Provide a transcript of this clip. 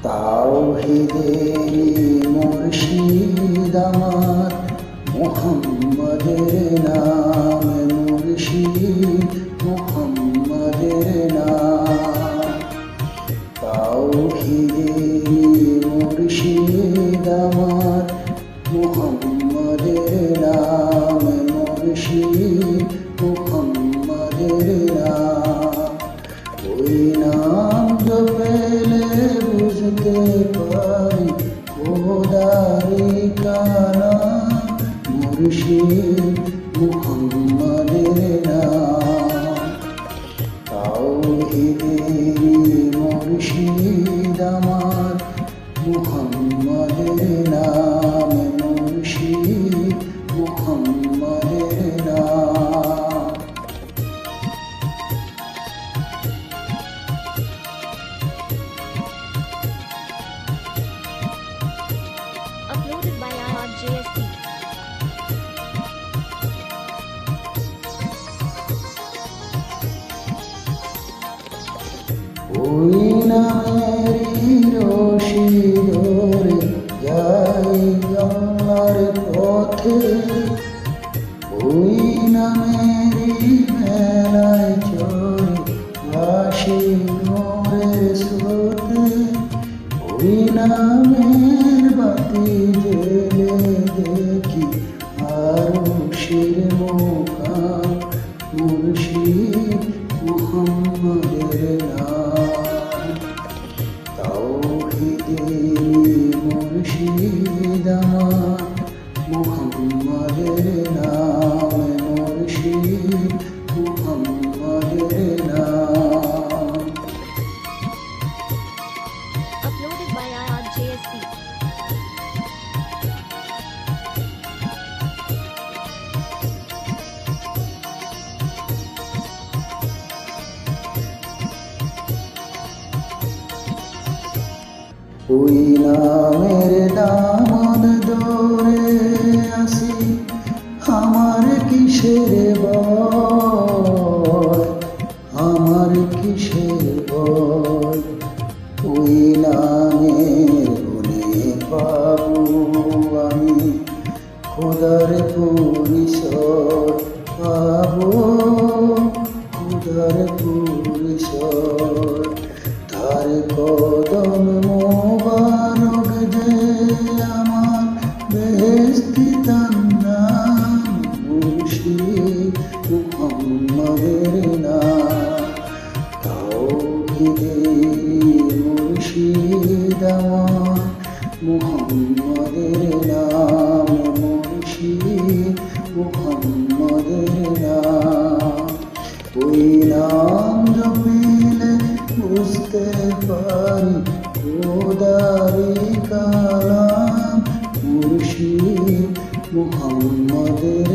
তাওহীদেরই মুর্শিদ আমার মুহাম্মাদের নাম, মুর্শিদ মুহাম্মাদের নাম। তাওহীদেরই মুর্শিদ আমার মুহাম্মাদের নাম, মুর্শিদ মুহাম্মাদের নাম। ওই নাম জপেলে বুঝতে পারি খোদারি কালাম, মুর্শিদ মুহাম্মাদের নাম। তাওহীদেরই মুর্শিদ আমার মুহাম্মাদের নাম, মুর্শিদ মুহাম্মাদের নাম। Uploaded by IRJSP. ওই নামেরই রশি ধরে যাই আল্লাহর পথে, ওই নামেরই মেলায় চড়ে আসি নূরের স্রোতে। ওই নামের বাতি জেলে দেখি আরশের মুকাম, মুর্শিদ মুহাম্মাদের নাম। তাওহীদেরই মুর্শিদ আমার মুহাম্মাদের নাম, মুর্শিদ মুহাম্মাদের নাম। Uploaded by IRJSP. ওই নামের দামন ধরে আসি আমার কিসের ভয়, আমার কিসের ভয়। ওই নামের গুণে পাবো আমি খোদার পরিচয়, পাবো খোদার পরিচয়। তার কদম মোবারক যে আমার বেহেশতি তার নাম, মুর্শিদ মুহাম্মাদের নাম। তাওহীদেরই মুর্শিদ আমার মুহাম্মাদের নাম, মুর্শিদ মুহাম্মাদের নাম। ওই নাম জপিলে বুঝতে পারি খোদারি কালাম, মুর্শিদ মুহাম্মাদের